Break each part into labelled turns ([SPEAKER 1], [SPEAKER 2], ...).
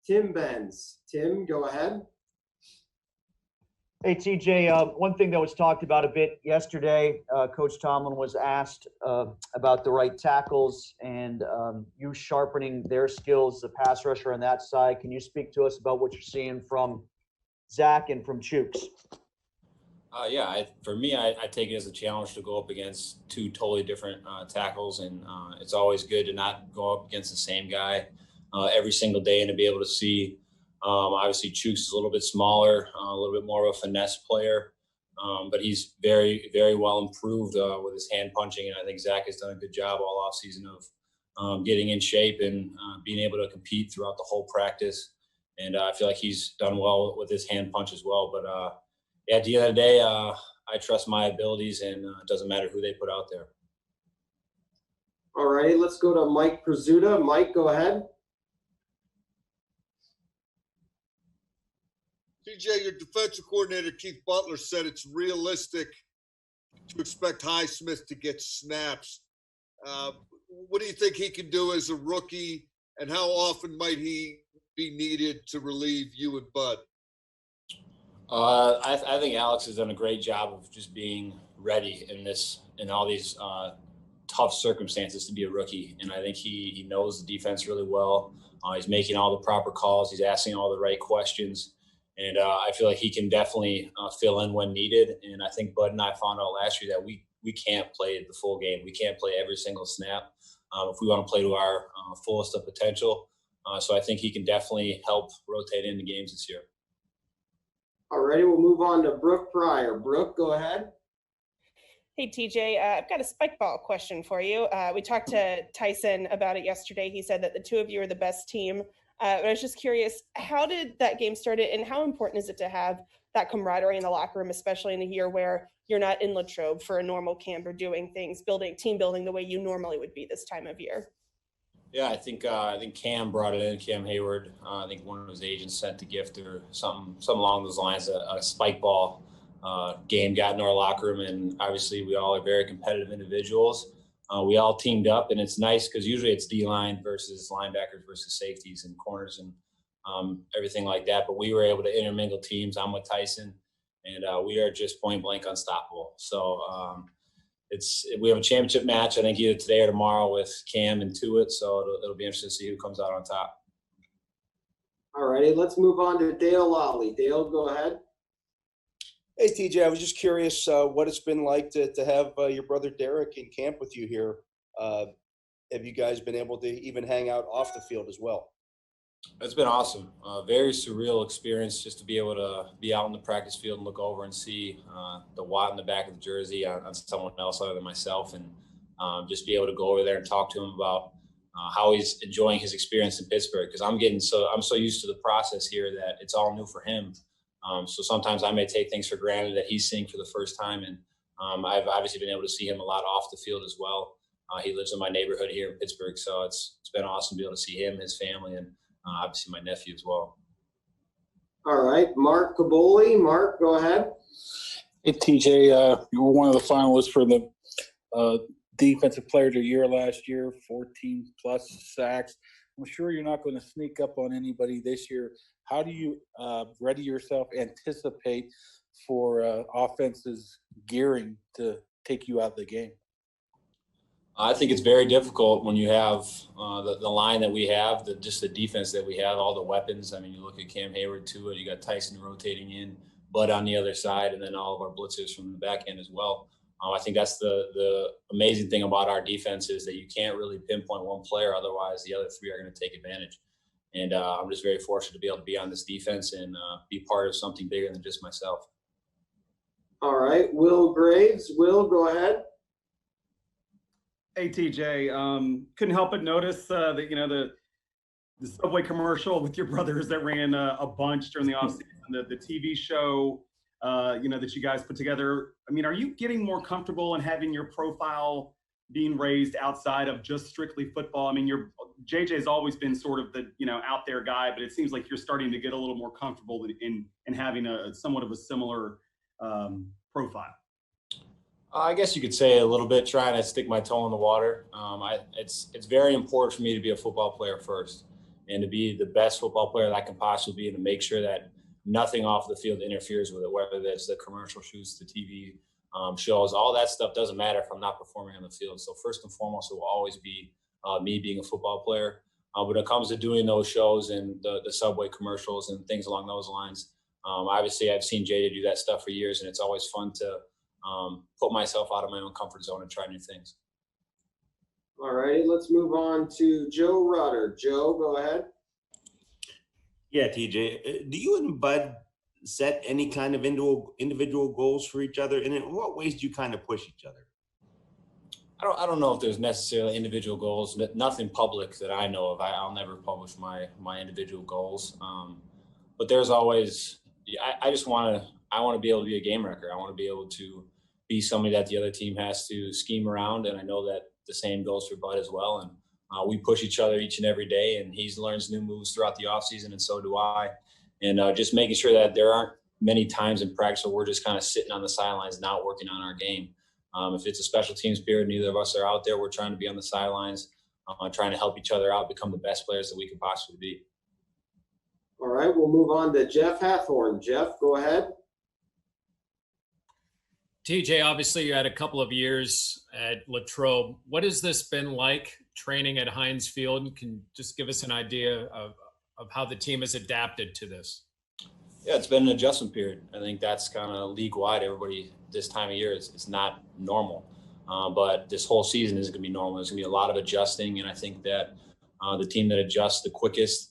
[SPEAKER 1] Tim Benz. Tim, go ahead.
[SPEAKER 2] Hey, TJ, one thing that was talked about a bit yesterday, Coach Tomlin was asked about the right tackles and you sharpening their skills, the pass rusher on that side. Can you speak to us about what you're seeing from Zach and from Chooks?
[SPEAKER 3] For me, I take it as a challenge to go up against two totally different tackles, and it's always good to not go up against the same guy every single day and to be able to see. Obviously, Chooks is a little bit smaller, a little bit more of a finesse player, but he's very, very well improved with his hand punching, and I think Zach has done a good job all offseason of getting in shape and being able to compete throughout the whole practice. And I feel like he's done well with his hand punch as well. But at the end of the day, I trust my abilities, and it doesn't matter who they put out there.
[SPEAKER 1] All right, let's go to Mike Prizzuta. Mike, go ahead.
[SPEAKER 4] TJ, your defensive coordinator, Keith Butler, said it's realistic to expect Highsmith to get snaps. What do you think he can do as a rookie, and how often might he be needed to relieve you and Bud?
[SPEAKER 3] I think Alex has done a great job of just being ready in all these tough circumstances to be a rookie. And I think he knows the defense really well. He's making all the proper calls. He's asking all the right questions. And I feel like he can definitely fill in when needed. And I think Bud and I found out last year that we can't play the full game. We can't play every single snap if we want to play to our fullest of potential. So I think he can definitely help rotate into games this year.
[SPEAKER 1] All righty, we'll move on to Brooke Pryor. Brooke, go ahead.
[SPEAKER 5] Hey, TJ, I've got a spike ball question for you. We talked to Tyson about it yesterday. He said that the two of you are the best team. But I was just curious, how did that game start, and how important is it to have that camaraderie in the locker room, especially in a year where you're not in Latrobe for a normal camp or doing things, team building the way you normally would be this time of year?
[SPEAKER 3] Yeah, I think Cam brought it in, Cam Hayward. I think one of his agents sent the gift or something along those lines, a spike ball game got in our locker room, and obviously we all are very competitive individuals. We all teamed up, and it's nice because usually it's D-line versus linebackers versus safeties and corners and everything like that. But we were able to intermingle teams. I'm with Tyson, and we are just point blank unstoppable. So we have a championship match, I think, either today or tomorrow with Cam and Tuitt. So it'll be interesting to see who comes out on top.
[SPEAKER 1] All righty, let's move on to Dale Lally. Dale, go ahead.
[SPEAKER 6] Hey, TJ, I was just curious what it's been like to have your brother Derek in camp with you here. Have you guys been able to even hang out off the field as well?
[SPEAKER 3] It's been awesome. Very surreal experience just to be able to be out in the practice field and look over and see the Watt in the back of the jersey on someone else other than myself, and just be able to go over there and talk to him about how he's enjoying his experience in Pittsburgh, because I'm so used to the process here that it's all new for him. So sometimes I may take things for granted that he's seeing for the first time. And I've obviously been able to see him a lot off the field as well. He lives in my neighborhood here in Pittsburgh. So it's been awesome to be able to see him, his family, and obviously my nephew as well.
[SPEAKER 1] All right. Mark Caboli. Mark, go ahead.
[SPEAKER 7] Hey, TJ, you were one of the finalists for the Defensive Player of the Year last year, 14-plus sacks. I'm sure you're not going to sneak up on anybody this year. How do you ready yourself, anticipate for offenses gearing to take you out of the game?
[SPEAKER 3] I think it's very difficult when you have the line that we have, just the defense that we have, all the weapons. I mean, you look at Cam Hayward to it, you got Tyson rotating in, Bud on the other side, and then all of our blitzers from the back end as well. I think that's the amazing thing about our defense is that you can't really pinpoint one player. Otherwise, the other three are going to take advantage. And I'm just very fortunate to be able to be on this defense and be part of something bigger than just myself.
[SPEAKER 1] All right. Will Graves. Will, go ahead.
[SPEAKER 8] Hey, TJ. Couldn't help but notice that, the Subway commercial with your brothers that ran a bunch during the offseason, the TV show, that you guys put together. I mean, are you getting more comfortable in having your profile being raised outside of just strictly football? I mean, JJ's always been sort of the, out there guy, but it seems like you're starting to get a little more comfortable in having a somewhat of a similar profile.
[SPEAKER 3] I guess you could say a little bit, trying to stick my toe in the water. It's very important for me to be a football player first. and to be the best football player that I can possibly be, and to make sure that nothing off the field interferes with it, whether that's the commercial shoots, the TV shows, all that stuff doesn't matter if I'm not performing on the field. So first and foremost, it will always be me being a football player. When it comes to doing those shows and the Subway commercials and things along those lines, obviously I've seen JJ do that stuff for years, and it's always fun to put myself out of my own comfort zone and try new things.
[SPEAKER 1] All right, let's move on to Joe Rutter. Joe, go ahead.
[SPEAKER 9] Yeah, TJ, do you and Bud set any kind of individual goals for each other? And in what ways do you kind of push each other?
[SPEAKER 3] I don't know if there's necessarily individual goals, nothing public that I know of. I'll never publish my individual goals. But there's always, I want to be able to be a game wrecker. I want to be able to be somebody that the other team has to scheme around. And I know that the same goes for Bud as well. And we push each other each and every day, and he learns new moves throughout the offseason, and so do I. And just making sure that there aren't many times in practice where we're just kind of sitting on the sidelines not working on our game. If it's a special teams period, neither of us are out there. We're trying to be on the sidelines, trying to help each other out, become the best players that we could possibly be.
[SPEAKER 1] All right, we'll move on to Jeff Hathorn. Jeff, go ahead.
[SPEAKER 10] TJ, obviously you had a couple of years at Latrobe. What has this been like training at Heinz Field? Can you just give us an idea of how the team has adapted to this?
[SPEAKER 3] Yeah, it's been an adjustment period. I think that's kind of league-wide. Everybody this time of year, it's not normal. But this whole season isn't going to be normal. There's going to be a lot of adjusting, and I think that the team that adjusts the quickest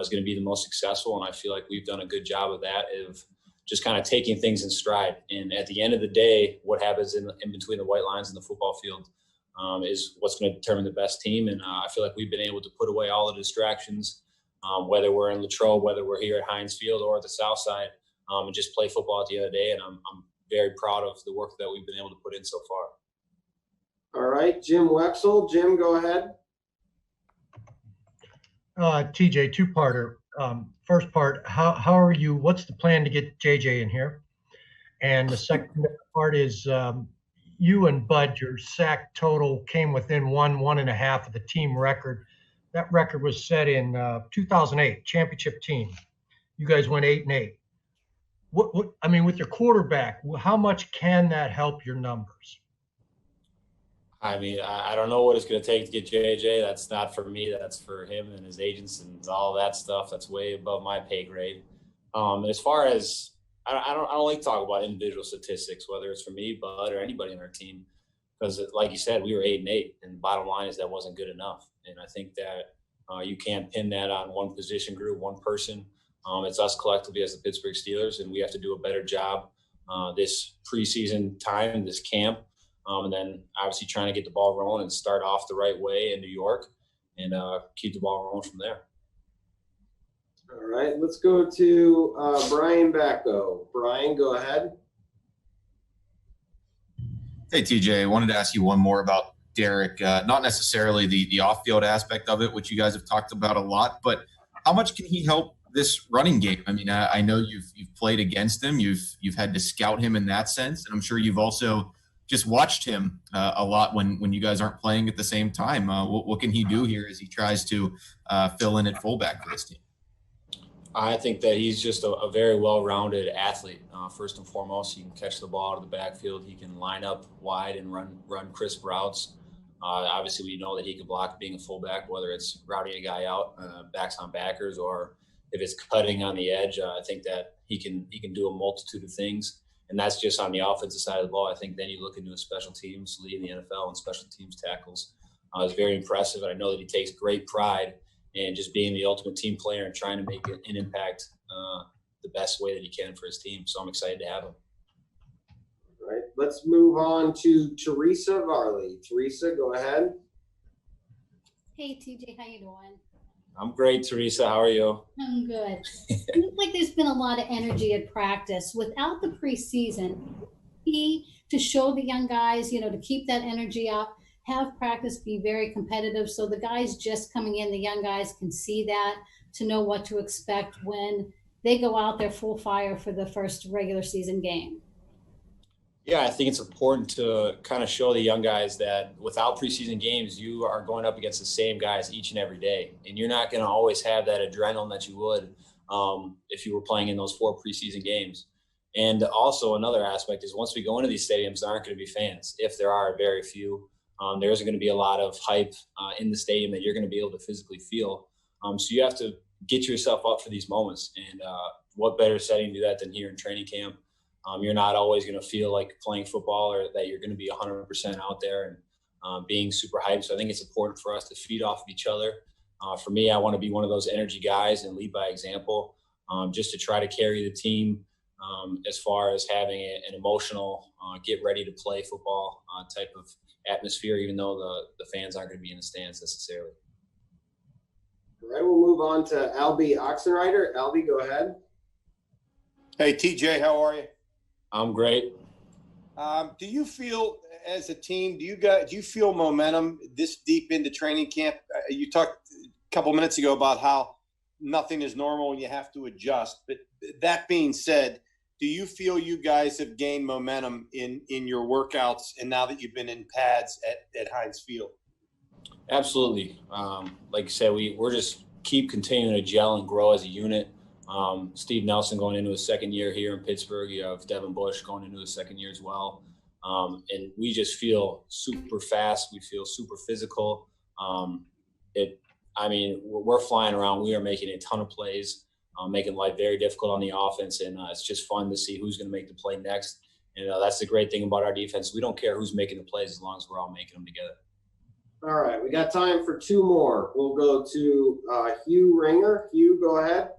[SPEAKER 3] is going to be the most successful, and I feel like we've done a good job of that, of just kind of taking things in stride. And at the end of the day, what happens in between the white lines and the football field is what's going to determine the best team. And I feel like we've been able to put away all the distractions, whether we're in Latrobe, whether we're here at Heinz Field or at the South Side, and just play football at the end of the day. And I'm very proud of the work that we've been able to put in so far.
[SPEAKER 1] All right, Jim Wexel. Jim, go ahead.
[SPEAKER 11] TJ, two-parter. First part, how are you? What's the plan to get JJ in here? And the second part is you and Bud, your sack total came within 1.5 of the team record. That record was set in 2008, championship team. You guys went 8-8. What I mean, with your quarterback, how much can that help your numbers?
[SPEAKER 3] I mean, I don't know what it's going to take to get JJ. That's not for me. That's for him and his agents and all that stuff. That's way above my pay grade. As far as I don't like to talk about individual statistics, whether it's for me, Bud, or anybody on our team, because like you said, we were 8-8, and the bottom line is that wasn't good enough. And I think that you can't pin that on one position group, one person. It's us collectively as the Pittsburgh Steelers, and we have to do a better job this preseason time, this camp. And then obviously trying to get the ball rolling and start off the right way in New York and keep the ball rolling from there.
[SPEAKER 1] All right, let's go to Brian Bacco. Brian, go ahead.
[SPEAKER 12] Hey, TJ, I wanted to ask you one more about Derek, not necessarily the off-field aspect of it, which you guys have talked about a lot, but how much can he help this running game? I mean, I know you've played against him. You've had to scout him in that sense, and I'm sure you've also just watched him a lot when you guys aren't playing at the same time. What can he do here as he tries to fill in at fullback for this team?
[SPEAKER 3] I think that he's just a very well-rounded athlete. First and foremost, he can catch the ball out of the backfield. He can line up wide and run crisp routes. Obviously, we know that he can block being a fullback, whether it's routing a guy out, backs on backers, or if it's cutting on the edge. I think that he can do a multitude of things. And that's just on the offensive side of the ball. I think then you look into his special teams, leading the NFL and special teams tackles. It's very impressive. And I know that he takes great pride in just being the ultimate team player and trying to make an impact the best way that he can for his team. So I'm excited to have him.
[SPEAKER 1] All right, let's move on to Teresa Varley. Teresa, go ahead.
[SPEAKER 13] Hey, TJ, how you doing?
[SPEAKER 3] I'm great, Teresa. How are you?
[SPEAKER 13] I'm good. It looks like there's been a lot of energy at practice. Without the preseason, to show the young guys, to keep that energy up, have practice be very competitive so the guys just coming in, the young guys can see that, to know what to expect when they go out there full fire for the first regular season game.
[SPEAKER 3] Yeah, I think it's important to kind of show the young guys that without preseason games, you are going up against the same guys each and every day. And you're not going to always have that adrenaline that you would if you were playing in those 4 preseason games. And also another aspect is once we go into these stadiums, there aren't going to be fans. If there are very few, there's going to be a lot of hype in the stadium that you're going to be able to physically feel. So you have to get yourself up for these moments. And what better setting to do that than here in training camp? You're not always going to feel like playing football or that you're going to be 100% out there and being super hyped. So I think it's important for us to feed off of each other. For me, I want to be one of those energy guys and lead by example, just to try to carry the team as far as having an emotional, get ready to play football type of atmosphere, even though the fans aren't going to be in the stands necessarily.
[SPEAKER 1] All right, we'll move on to Albie Oxenrider. Albie, go ahead.
[SPEAKER 6] Hey, TJ, how are you?
[SPEAKER 3] I'm great.
[SPEAKER 6] Do you feel as a team, do you feel momentum this deep into training camp? You talked a couple minutes ago about how nothing is normal and you have to adjust. But that being said, do you feel you guys have gained momentum in your workouts and now that you've been in pads at Heinz Field?
[SPEAKER 3] Absolutely. Like you said, we're just keep continuing to gel and grow as a unit. Steve Nelson going into his second year here in Pittsburgh. You have Devin Bush going into his second year as well. And we just feel super fast. We feel super physical. We're flying around. We are making a ton of plays, making life very difficult on the offense. And it's just fun to see who's going to make the play next. And that's the great thing about our defense. We don't care who's making the plays as long as we're all making them together.
[SPEAKER 1] All right, we got time for 2 more. We'll go to Hugh Ringer. Hugh, go ahead.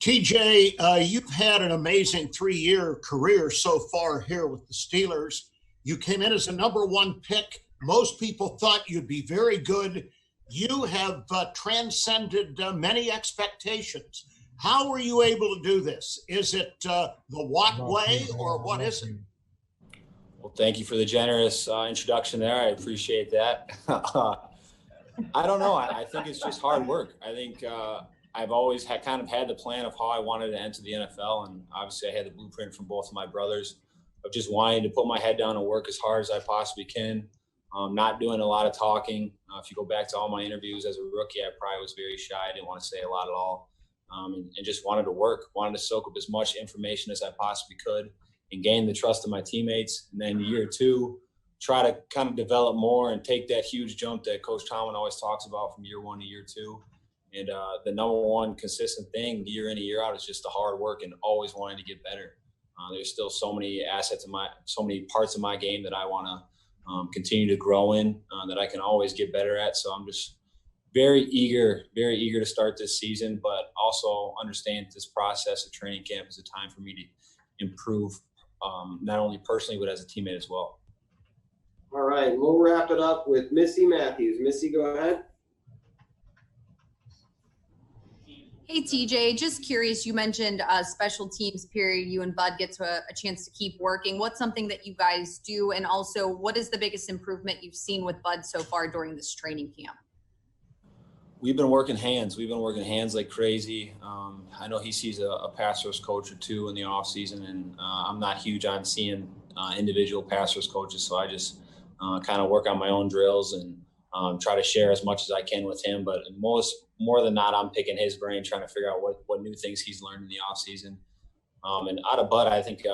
[SPEAKER 14] TJ, you've had an amazing 3-year career so far here with the Steelers. You came in as a #1 pick. Most people thought you'd be very good. You have transcended many expectations. How were you able to do this? Is it the Watt way or what is it?
[SPEAKER 3] Well, thank you for the generous introduction there. I appreciate that. I don't know. I think it's just hard work. I think I've always kind of had the plan of how I wanted to enter the NFL. And obviously I had the blueprint from both of my brothers of just wanting to put my head down and work as hard as I possibly can. Not doing a lot of talking. If you go back to all my interviews as a rookie, I probably was very shy. I didn't want to say a lot at all. And just wanted to work, wanted to soak up as much information as I possibly could and gain the trust of my teammates. And then year 2, try to kind of develop more and take that huge jump that Coach Tomlin always talks about from year 1 to year 2. And the #1 consistent thing year in and year out is just the hard work and always wanting to get better. There's still so many so many parts of my game that I want to continue to grow in, that I can always get better at. So I'm just very eager to start this season, but also understand this process of training camp is a time for me to improve, not only personally, but as a teammate as well.
[SPEAKER 1] All right, we'll wrap it up with Missy Matthews. Missy, go ahead.
[SPEAKER 15] Hey, TJ, just curious, you mentioned special teams period. You and Bud get to a chance to keep working. What's something that you guys do? And also, what is the biggest improvement you've seen with Bud so far during this training camp?
[SPEAKER 3] We've been working hands. We've been working hands like crazy. I know he sees a pass rush coach or 2 in the off season, and I'm not huge on seeing individual pass rush coaches. So I just kind of work on my own drills and try to share as much as I can with him. But more than not, I'm picking his brain, trying to figure out what new things he's learned in the off season. And out of Bud, I think,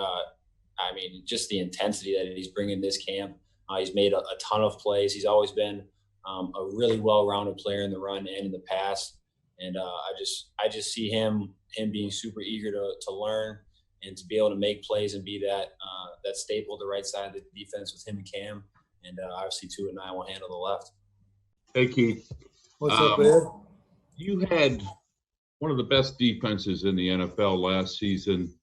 [SPEAKER 3] just the intensity that he's bringing this camp. He's made a ton of plays. He's always been a really well-rounded player in the run and in the pass. And I just see him being super eager to learn and to be able to make plays and be that staple at the right side of the defense with him and Cam. And obviously Tua and I will handle the left.
[SPEAKER 16] Hey, Keith.
[SPEAKER 17] What's up, Ed?
[SPEAKER 16] You had one of the best defenses in the NFL last season.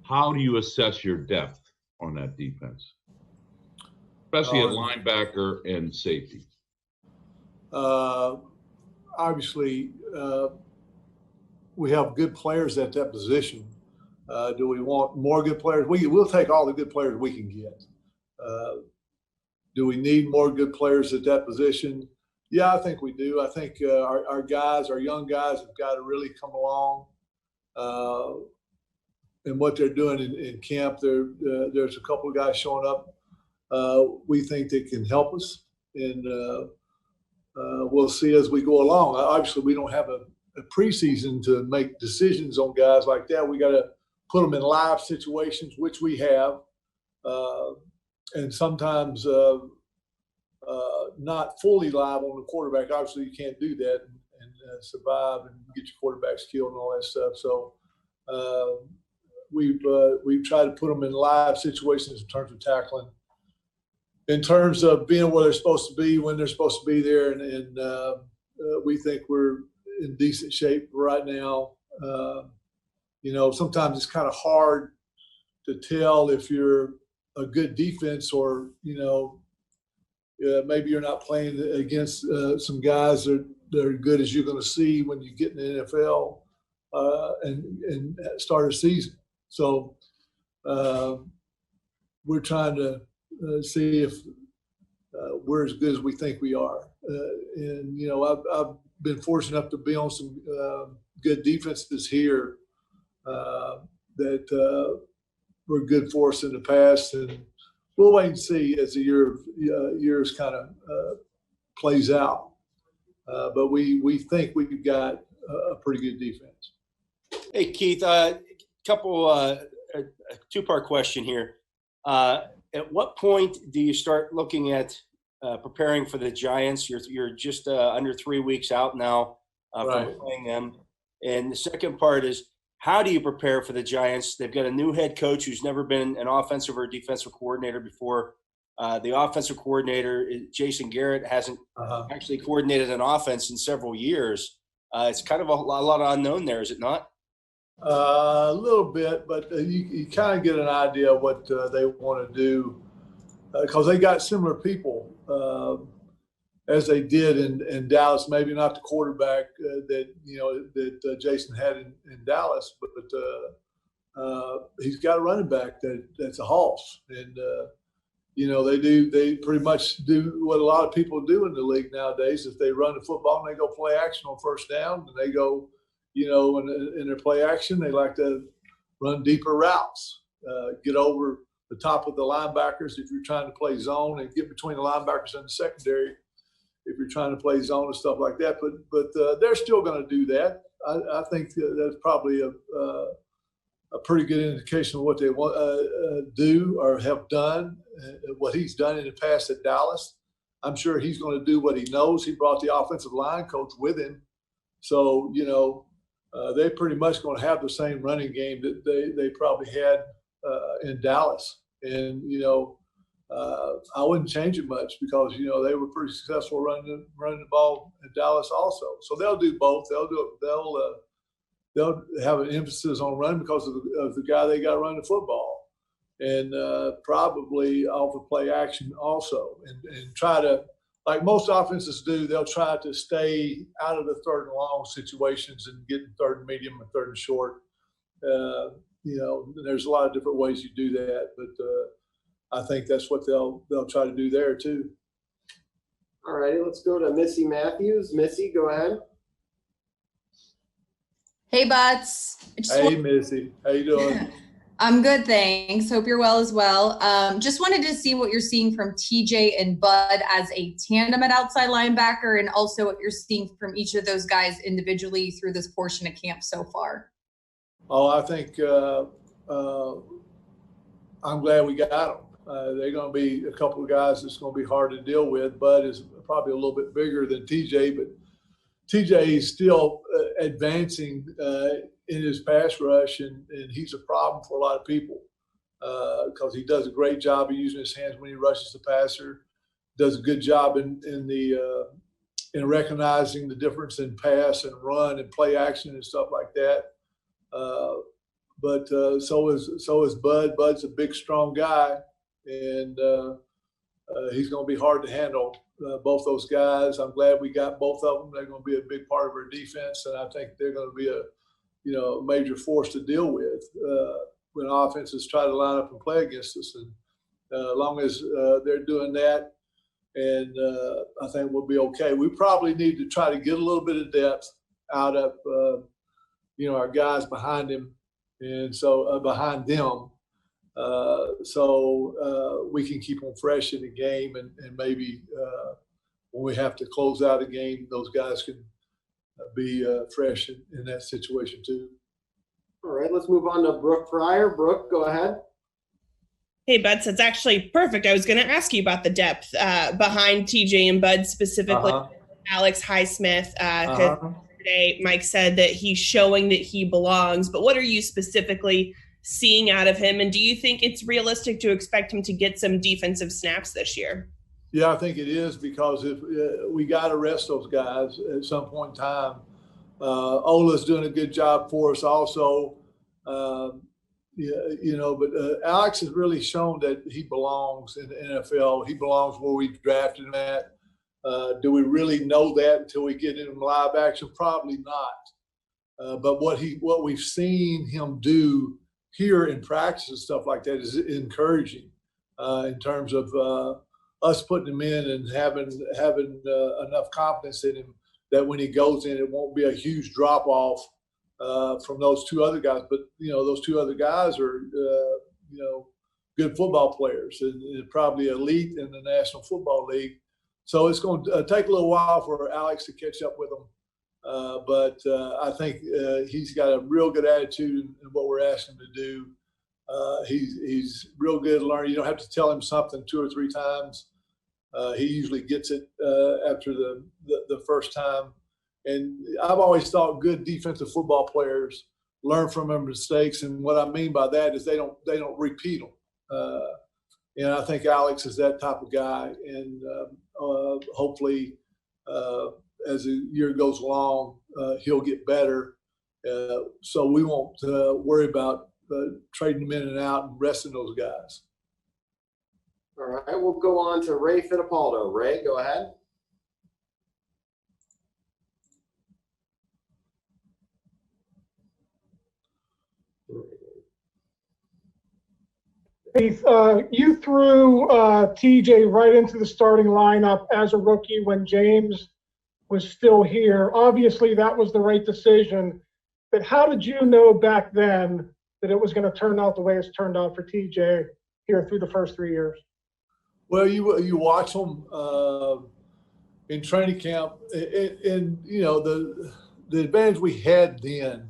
[SPEAKER 16] How do you assess your depth on that defense, especially at linebacker and safety?
[SPEAKER 17] Obviously, we have good players at that position. Do we want more good players? We'll take all the good players we can get. Do we need more good players at that position? Yeah, I think we do. I think our young guys have got to really come along. and what they're doing in camp. There's a couple of guys showing up. We think they can help us, and we'll see as we go along. Obviously, we don't have a preseason to make decisions on guys like that. We got to put them in live situations, which we have, and sometimes not fully live on the quarterback. Obviously, you can't do that and survive and get your quarterbacks killed and all that stuff. So we've tried to put them in live situations in terms of tackling, in terms of being where they're supposed to be, when they're supposed to be there, and we think we're in decent shape right now. Sometimes it's kind of hard to tell if you're a good defense or, maybe you're not playing against some guys that are good as you're going to see when you get in the NFL and start a season. So we're trying to see if we're as good as we think we are. I've been fortunate enough to be on some good defenses here that were good for us in the past, and we'll wait and see as the years kind of plays out. But we think we've got a pretty good defense.
[SPEAKER 6] Hey, Keith, a two-part question here. At what point do you start looking at preparing for the Giants? You're just under 3 weeks out now from playing them. And the second part is, how do you prepare for the Giants? They've got a new head coach who's never been an offensive or defensive coordinator before. The offensive coordinator, Jason Garrett, hasn't actually coordinated an offense in several years. It's kind of a lot of unknown there, is it not?
[SPEAKER 17] A little bit, but you kind of get an idea of what they want to do because they got similar people as they did in Dallas. Maybe not the quarterback that Jason had in Dallas, but he's got a running back that's a hoss, and they pretty much do what a lot of people do in the league nowadays. If they run the football and they go play action on first down, and they go. In their play action, they like to run deeper routes, get over the top of the linebackers if you're trying to play zone, and get between the linebackers and the secondary if you're trying to play zone and stuff like that. But they're still going to do that. I think that's probably a pretty good indication of what they want do or have done, what he's done in the past at Dallas. I'm sure he's going to do what he knows. He brought the offensive line coach with him. So, they're pretty much going to have the same running game that they probably had in Dallas. And, I wouldn't change it much because, they were pretty successful running the ball in Dallas also. So they'll do both. They'll have an emphasis on running because of the guy they got running the football, and probably offer play action also, and try to, like most offenses do, they'll try to stay out of the third and long situations and get in third and medium and third and short. There's a lot of different ways you do that, but I think that's what they'll try to do there too.
[SPEAKER 1] All righty, let's go to Missy Matthews. Missy, go ahead.
[SPEAKER 15] Hey, Butts.
[SPEAKER 17] Hey, Missy. How you doing?
[SPEAKER 15] I'm good, thanks. Hope you're well as well. Just wanted to see what you're seeing from TJ and Bud as a tandem at outside linebacker, and also what you're seeing from each of those guys individually through this portion of camp so far.
[SPEAKER 17] Oh, I think I'm glad we got them. They're going to be a couple of guys that's going to be hard to deal with. Bud is probably a little bit bigger than TJ, but TJ is still advancing in his pass rush, and he's a problem for a lot of people because he does a great job of using his hands when he rushes the passer. Does a good job in recognizing the difference in pass and run and play action and stuff like that. But so is Bud. Bud's a big, strong guy, and he's going to be hard to handle. Both those guys. I'm glad we got both of them. They're going to be a big part of our defense, and I think they're going to be a major force to deal with when offenses try to line up and play against us. And as long as they're doing that, and I think we'll be okay. We probably need to try to get a little bit of depth out of our guys behind him, and so behind them, so we can keep them fresh in the game, and maybe when we have to close out a game, those guys can be fresh in that situation too.
[SPEAKER 1] All right, let's move on to Brooke Pryor. Brooke, go ahead.
[SPEAKER 5] Hey, Bud, so it's actually perfect. I was going to ask you about the depth behind TJ and Bud, specifically Alex Highsmith. Today, Mike said that he's showing that he belongs, but what are you specifically seeing out of him? And do you think it's realistic to expect him to get some defensive snaps this year?
[SPEAKER 17] Yeah, I think it is, because if we got to rest those guys at some point in time. Ola's doing a good job for us also. But Alex has really shown that he belongs in the NFL. He belongs where we drafted him at. Do we really know that until we get him live action? Probably not. But what we've seen him do here in practice and stuff like that is encouraging in terms of us putting him in and having enough confidence in him that when he goes in, it won't be a huge drop off from those two other guys. But those two other guys are good football players and probably elite in the National Football League. So it's going to take a little while for Alex to catch up with them. But I think he's got a real good attitude in what we're asking him to do. He's real good at learning. You don't have to tell him something 2 or 3 times. He usually gets it after the first time. And I've always thought good defensive football players learn from their mistakes. And what I mean by that is they don't repeat them. And I think Alex is that type of guy. And hopefully, as the year goes along, he'll get better. So we won't worry about trading him in and out and resting those guys.
[SPEAKER 1] All right, we'll go on to Ray Fittipaldo. Ray, go ahead.
[SPEAKER 18] Keith, you threw TJ right into the starting lineup as a rookie when James was still here. Obviously, that was the right decision. But how did you know back then that it was going to turn out the way it's turned out for TJ here through the first 3 years?
[SPEAKER 17] Well, you watch them in training camp, and the advantage we had then,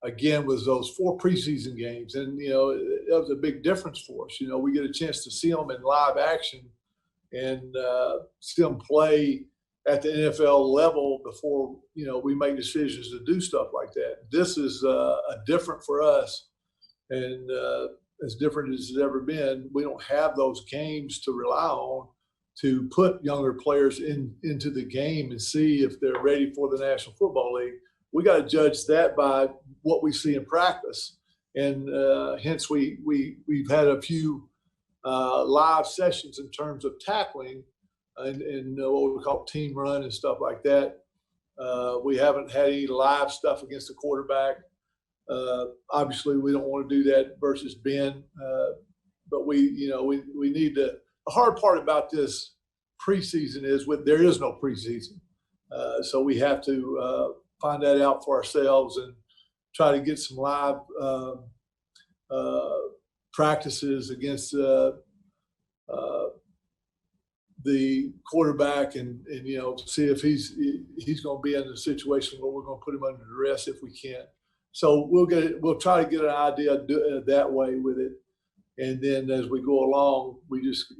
[SPEAKER 17] again, was those 4 preseason games, and that was a big difference for us. We get a chance to see them in live action and see them play at the NFL level before we make decisions to do stuff like that. This is different for us, and as different as it's ever been. We don't have those games to rely on to put younger players into the game and see if they're ready for the National Football League. We got to judge that by what we see in practice, and hence we've had a few live sessions in terms of tackling and what we call team run and stuff like that. We haven't had any live stuff against the quarterback. Obviously, we don't want to do that versus Ben, but we need to. The hard part about this preseason is there is no preseason, so we have to find that out for ourselves and try to get some live practices against the quarterback and see if he's going to be in a situation where we're going to put him under duress if we can. So we'll try to get an idea that way with it, and then as we go along, we just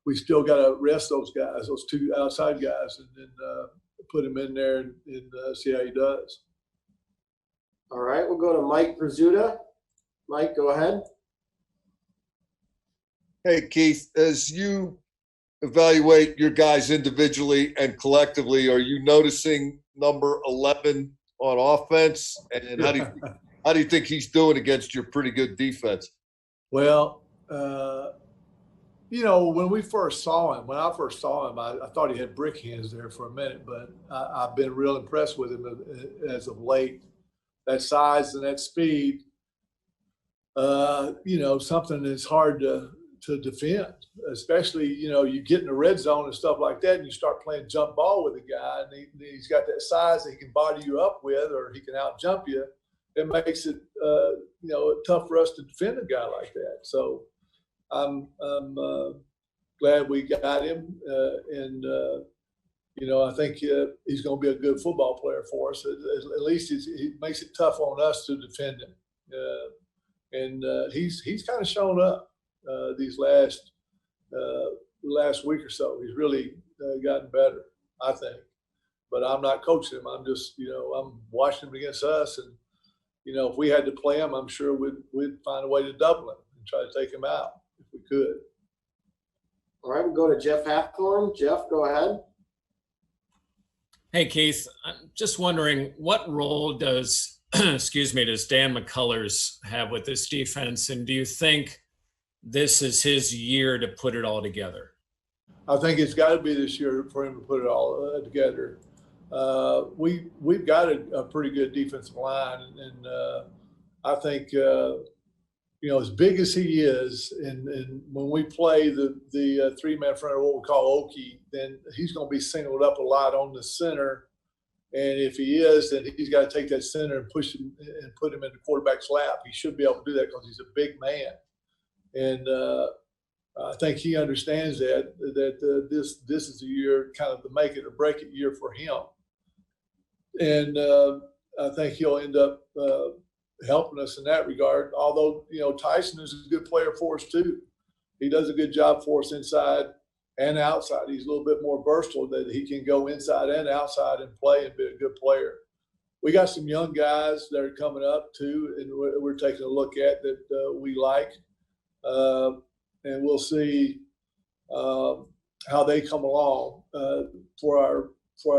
[SPEAKER 17] we still got to rest those guys, those 2 outside guys, and then put him in there and see how he does.
[SPEAKER 1] All right, we'll go to Mike Prizzuta. Mike, go ahead.
[SPEAKER 4] Hey, Keith, as you evaluate your guys individually and collectively, are you noticing number 11 on offense? And how do you think he's doing against your pretty good defense?
[SPEAKER 17] Well, when I first saw him, I thought he had brick hands there for a minute, but I've been real impressed with him as of late. That size and that speed, something that's hard to defend, especially, you get in the red zone and stuff like that, and you start playing jump ball with a guy, and he's got that size that he can body you up with, or he can out jump you. it makes it tough for us to defend a guy like that. So I'm glad we got him, and I think he's going to be a good football player for us. At least he makes it tough on us to defend him, and he's kind of shown up these last week or so. He's really gotten better, I think. But I'm not coaching him. I'm just I'm watching him against us, and if we had to play him, I'm sure we'd find a way to double him and try to take him out if we could.
[SPEAKER 1] All right, we'll go to Jeff Hathorn. Jeff, go ahead.
[SPEAKER 10] Hey, Keith, I'm just wondering what role does, does Dan McCullers have with this defense? And do you think this is his year to put it all together?
[SPEAKER 17] I think it's got to be this year for him to put it all together. We've got a pretty good defensive line, and I think as big as he is, and when we play the three-man front, or what we call Okie, then he's going to be singled up a lot on the center. And if he is, then he's got to take that center and push him and put him in the quarterback's lap. He should be able to do that because he's a big man. And I think he understands that this is a year, kind of the make it or break it year for him. And I think he'll end up helping us in that regard. Although Tyson is a good player for us too. He does a good job for us inside and outside. He's a little bit more versatile, that he can go inside and outside and play and be a good player. We got some young guys that are coming up too, and we're taking a look at that we like, and we'll see how they come along for our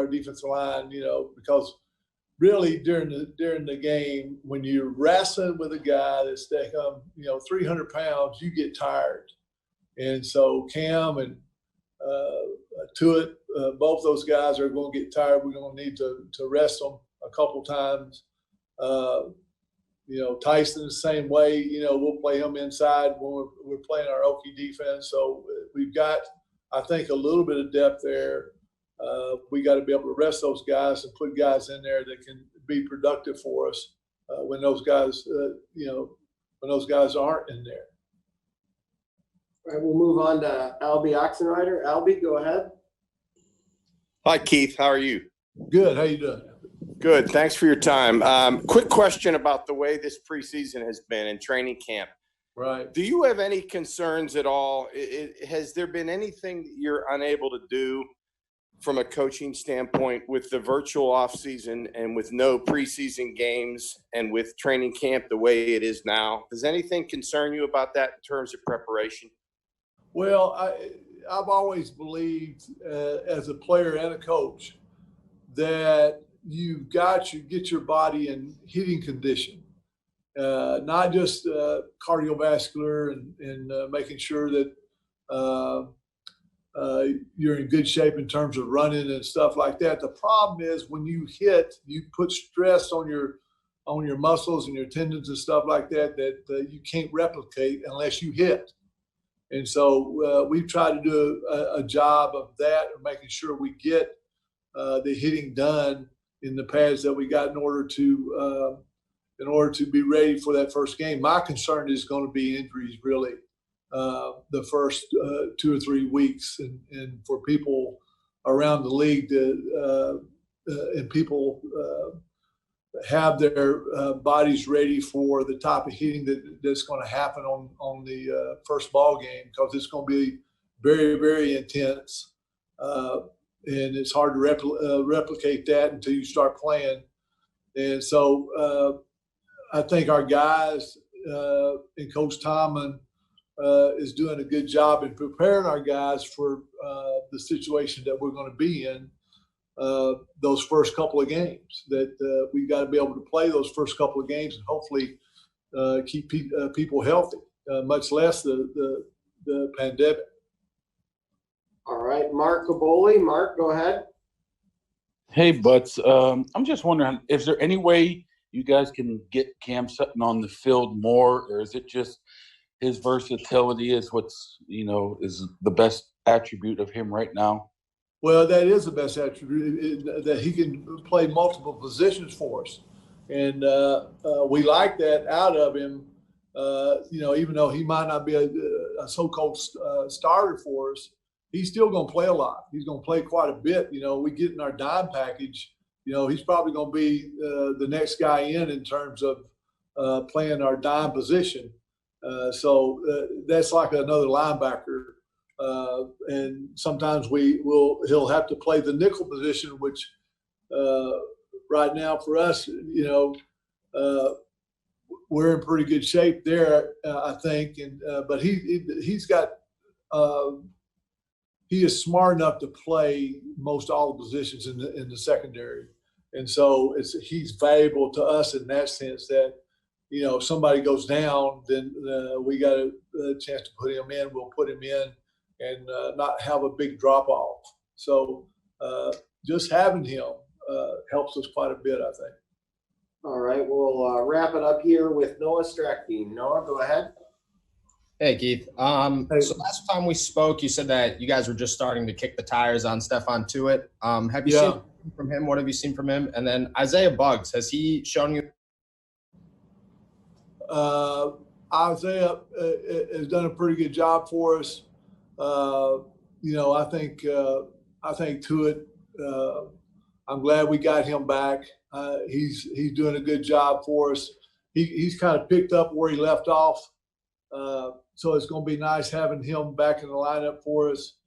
[SPEAKER 17] defensive line. Because really during the game, when you're wrestling with a guy that's 300 pounds, you get tired. And so Cam and Tuitt, both those guys are going to get tired. We're going to need to rest them a couple times. Tyson the same way. We'll play him inside when we're playing our Okie defense. So we've got, I think, a little bit of depth there. We got to be able to rest those guys and put guys in there that can be productive for us when those guys, when those guys aren't in there.
[SPEAKER 1] All right, we'll move on to Albie Oxenrider. Albie, go ahead.
[SPEAKER 19] Hi, Keith. How are you?
[SPEAKER 17] Good. How you doing?
[SPEAKER 19] Good. Thanks for your time. Quick question about the way this preseason has been in training camp.
[SPEAKER 17] Right.
[SPEAKER 19] Do you have any concerns at all? Has there been anything that you're unable to do from a coaching standpoint with the virtual offseason and with no preseason games and with training camp the way it is now? Does anything concern you about that in terms of preparation?
[SPEAKER 17] Well, I've always believed as a player and a coach that you've got to get your body in hitting condition, not just cardiovascular and making sure that you're in good shape in terms of running and stuff like that. The problem is when you hit, you put stress on your muscles and your tendons and stuff like that that you can't replicate unless you hit. And so we've tried to do a job of that, of making sure we get the hitting done in the pads that we got in order to be ready for that first game. My concern is going to be injuries, really, the first 2 or 3 weeks, and for people around the league and people have their bodies ready for the type of hitting that's going to happen on the first ball game, because it's going to be very, very intense. And it's hard to replicate that until you start playing. And so I think our guys and Coach Tomlin is doing a good job in preparing our guys for the situation that we're going to be in those first couple of games. That we've got to be able to play those first couple of games and hopefully keep people healthy, much less the pandemic.
[SPEAKER 1] All right, Mark Caboli. Mark, go ahead.
[SPEAKER 7] Hey, Butts. I'm just wondering, is there any way you guys can get Cam Sutton on the field more, or is it just his versatility is what's, is the best attribute of him right now?
[SPEAKER 17] Well, that is the best attribute, that he can play multiple positions for us. And we like that out of him. Even though he might not be a so-called starter for us, he's still going to play a lot. He's going to play quite a bit. We get in our dime package. He's probably going to be the next guy in terms of playing our dime position. So that's like another linebacker. And sometimes he'll have to play the nickel position, which right now for us, we're in pretty good shape there, I think. And but he's got he is smart enough to play most all the positions in the secondary, and so he's valuable to us in that sense that if somebody goes down, then we got a chance to put him in. We'll put him in and not have a big drop off. So just having him helps us quite a bit, I think.
[SPEAKER 1] All right, we'll wrap it up here with Noah Strackbean. Noah, go ahead.
[SPEAKER 20] Hey, Keith. So last time we spoke, you said that you guys were just starting to kick the tires on Stephon Tuitt. Have you seen from him? What have you seen from him? And then Isaiah Buggs, has he shown you?
[SPEAKER 17] Isaiah has done a pretty good job for us. I think Tuitt. I'm glad we got him back. He's doing a good job for us. He's kind of picked up where he left off. So it's going to be nice having him back in the lineup for us.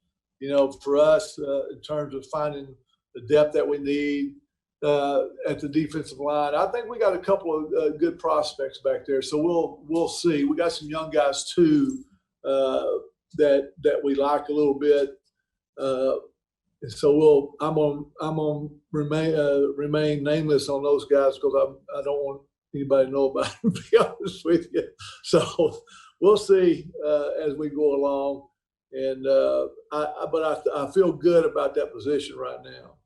[SPEAKER 17] For us in terms of finding the depth that we need at the defensive line. I think we got a couple of good prospects back there. So we'll see. We got some young guys too that we like a little bit. So I'm on remain nameless on those guys because I don't want anybody to know about them, to be honest with you. So we'll see as we go along. And I feel good about that position right now.